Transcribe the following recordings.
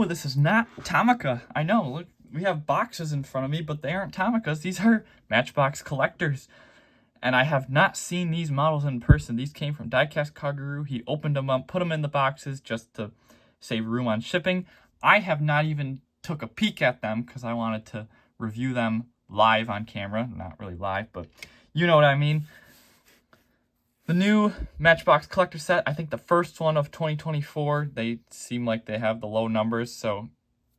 no, this is not Tomica. I know, look, we have boxes in front of me, but they aren't Tomicas. These are Matchbox collectors. And I have not seen these models in person. These came from Diecast Car Guru. He opened them up, put them in the boxes just to save room on shipping. I have not even took a peek at them because I wanted to review them live on camera. Not really live, but you know what I mean. The new Matchbox collector set, I think the first one of 2024, they seem like they have the low numbers, so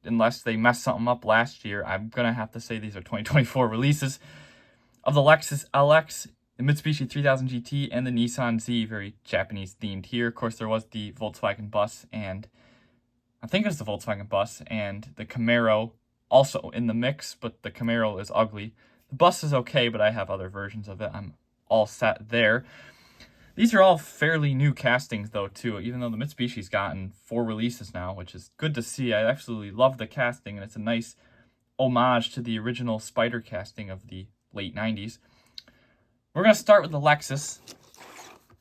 unless they messed something up last year, I'm going to have to say these are 2024 releases of the Lexus LX, the Mitsubishi 3000 GT, and the Nissan Z, very Japanese themed here. Of course, there was the Volkswagen bus, and I think it was the Volkswagen bus, and the Camaro also in the mix, but the Camaro is ugly. The bus is okay, but I have other versions of it. I'm all set there. These are all fairly new castings, though, too, even though the Mitsubishi's gotten 4 releases now, which is good to see. I absolutely love the casting, and it's a nice homage to the original Spider casting of the late 90s. We're going to start with the Lexus,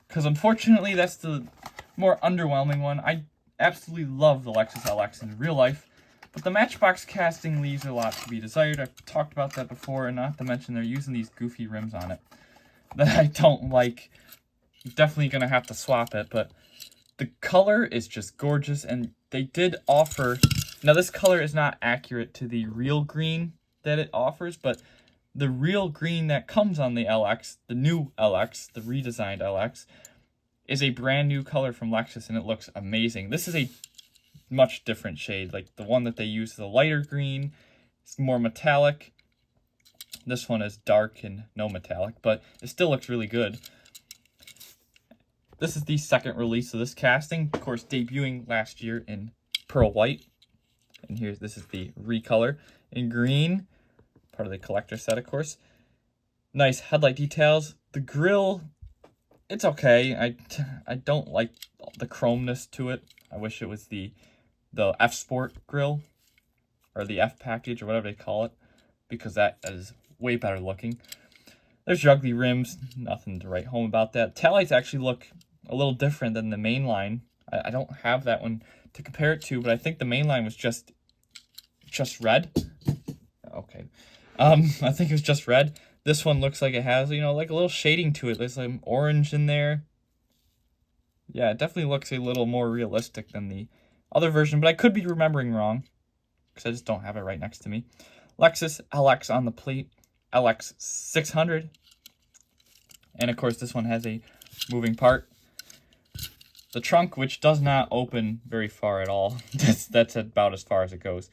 because unfortunately that's the more underwhelming one. I absolutely love the Lexus LX in real life, but the Matchbox casting leaves a lot to be desired. I've talked about that before, and not to mention they're using these goofy rims on it that I don't like. Definitely going to have to swap it, but the color is just gorgeous, and they did offer... Now, this color is not accurate to the real green that it offers, but the real green that comes on the LX, the new LX, the redesigned LX, is a brand new color from Lexus, and it looks amazing. This is a much different shade. Like, the one that they use is a lighter green. It's more metallic. This one is dark and no metallic, but it still looks really good. This is the second release of this casting, of course, debuting last year in pearl white. And this is the recolor in green, part of the collector set, of course. Nice headlight details. The grille, it's okay. I don't like the chromeness to it. I wish it was the F Sport grille, or the F package, or whatever they call it, because that is way better looking. There's your ugly rims, nothing to write home about that. Taillights actually look a little different than the main line. I don't have that one to compare it to, but I think the main line was just red. Okay. I think it was just red. This one looks like it has, like a little shading to it. There's some orange in there. Yeah, it definitely looks a little more realistic than the other version, but I could be remembering wrong because I just don't have it right next to me. Lexus LX on the plate, LX 600. And of course, this one has a moving part. The trunk, which does not open very far at all. That's about as far as it goes.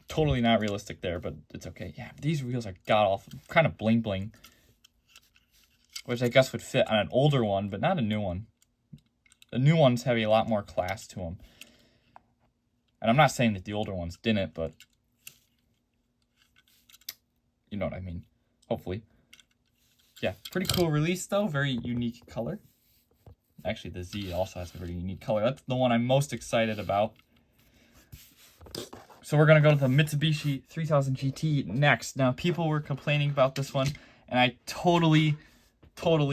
Totally not realistic there, but it's okay. Yeah, these wheels are god-awful. Kind of bling-bling. Which I guess would fit on an older one, but not a new one. The new ones have a lot more class to them. And I'm not saying that the older ones didn't, but you know what I mean. Hopefully. Yeah, pretty cool release, though. Very unique color. Actually, the Z also has a very unique color. That's the one I'm most excited about. So we're going to go to the Mitsubishi 3000 GT next. Now, people were complaining about this one, and I totally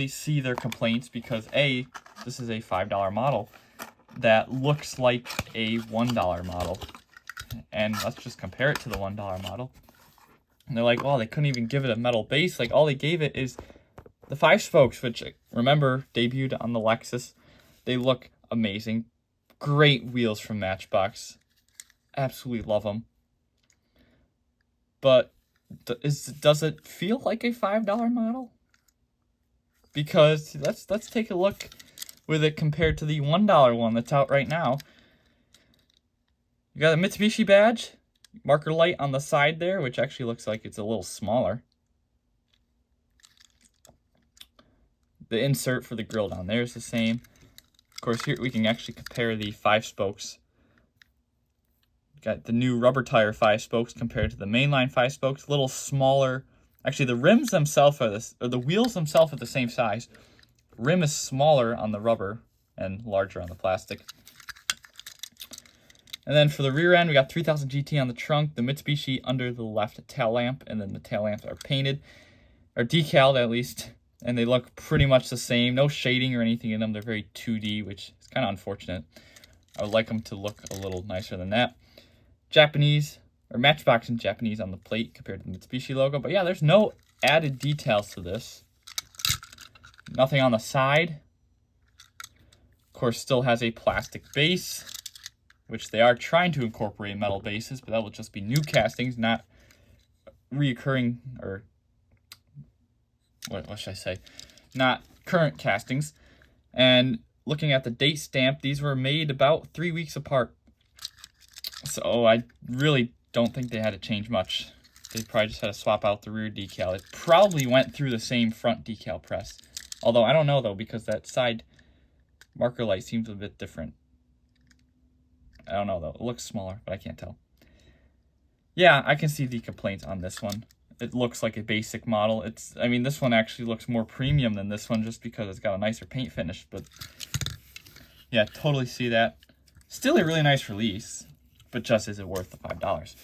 see their complaints because, A, this is a $5 model that looks like a $1 model. And let's just compare it to the $1 model. And they're like, well, they couldn't even give it a metal base. Like, all they gave it is the 5 spokes, which, remember, debuted on the Lexus. They look amazing. Great wheels from Matchbox. Absolutely love them. But does it feel like a $5 model? Because let's take a look with it compared to the $1 one that's out right now. You got a Mitsubishi badge, marker light on the side there, which actually looks like it's a little smaller. The insert for the grill down there is the same. Of course, here we can actually compare the 5 spokes. Got the new rubber tire 5 spokes compared to the mainline 5 spokes. A little smaller. Actually, the rims themselves or the wheels themselves are the same size. Rim is smaller on the rubber and larger on the plastic. And then for the rear end, we got 3000 GT on the trunk, the Mitsubishi under the left tail lamp, and then the tail lamps are painted, or decaled at least. And they look pretty much the same. No shading or anything in them. They're very 2D, which is kind of unfortunate. I would like them to look a little nicer than that. Japanese, or Matchbox in Japanese on the plate compared to the Mitsubishi logo. But yeah, there's no added details to this. Nothing on the side. Of course, still has a plastic base, which they are trying to incorporate metal bases, but that will just be new castings, not reoccurring, or what should I say? Not current castings. And looking at the date stamp, these were made about 3 weeks apart. So I really don't think they had to change much. They probably just had to swap out the rear decal. It probably went through the same front decal press. Although I don't know though, because that side marker light seems a bit different. I don't know though. It looks smaller, but I can't tell. Yeah, I can see the complaints on this one. It looks like a basic model. I mean, this one actually looks more premium than this one just because it's got a nicer paint finish. But yeah, totally see that. Still a really nice release, but just is it worth the $5?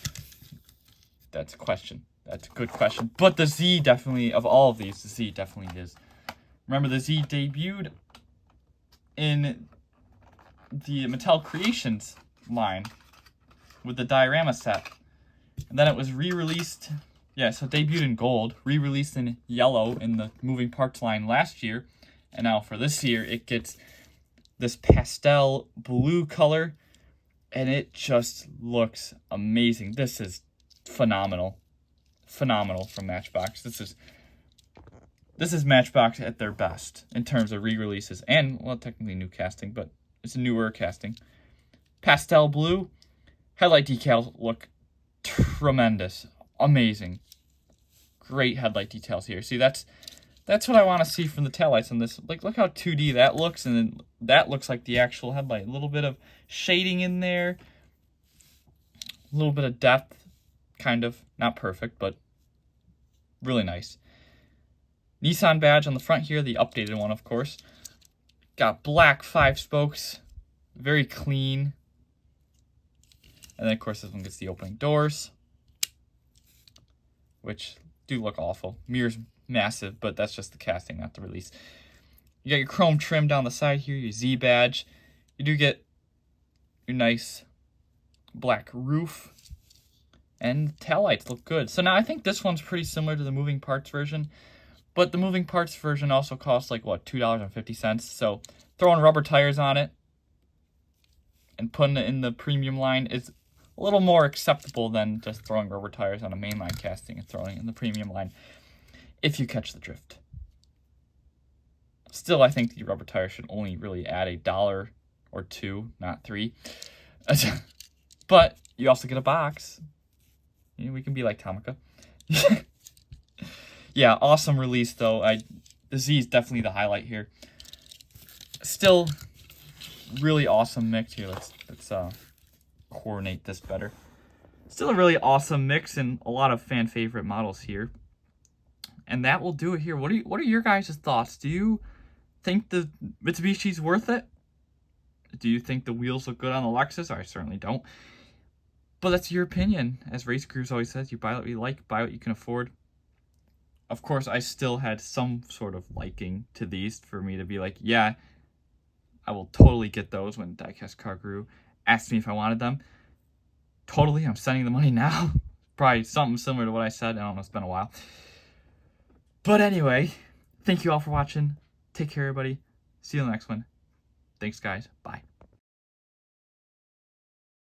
That's a question. That's a good question. But the Z definitely, of all of these, the Z definitely is. Remember, the Z debuted in the Mattel Creations line with the diorama set. And then it was re-released. Yeah, so it debuted in gold, re-released in yellow in the moving parts line last year. And now for this year, it gets this pastel blue color. And it just looks amazing. This is phenomenal. Phenomenal from Matchbox. This is Matchbox at their best in terms of re-releases. And, well, technically new casting, but it's a newer casting. Pastel blue. Headlight decals look tremendous. Amazing. Great headlight details here. See, that's what I want to see from the taillights on this. Like, look how 2D that looks, and then that looks like the actual headlight. A little bit of shading in there. A little bit of depth, kind of. Not perfect, but really nice. Nissan badge on the front here, the updated one, of course. Got black 5 spokes. Very clean. And then, of course, this one gets the opening doors, which do look awful. Mirror's massive, but that's just the casting, not the release. You got your chrome trim down the side here, your Z badge. You do get your nice black roof. And taillights look good. So now I think this one's pretty similar to the moving parts version. But the moving parts version also costs like, what, $2.50. So throwing rubber tires on it and putting it in the premium line is a little more acceptable than just throwing rubber tires on a mainline casting and throwing it in the premium line, if you catch the drift. Still, I think the rubber tire should only really add $1 or $2, not $3. But you also get a box. You know, we can be like Tomica. Yeah, awesome release though. The Z is definitely the highlight here. Still, really awesome mix here. Let's coordinate this better. Still a really awesome mix and a lot of fan favorite models here. And that will do it here. What are your guys' thoughts? Do you think the Mitsubishi's worth it? Do you think the wheels look good on the Lexus? I certainly don't. But that's your opinion. As Race Gurus always says, you buy what you like, buy what you can afford. Of course, I still had some sort of liking to these for me to be like, yeah, I will totally get those when Diecast Car Guru asked me if I wanted them. Totally, I'm sending the money now. Probably something similar to what I said. I don't know, it's been a while. But anyway, thank you all for watching. Take care, everybody. See you in the next one. Thanks, guys. Bye.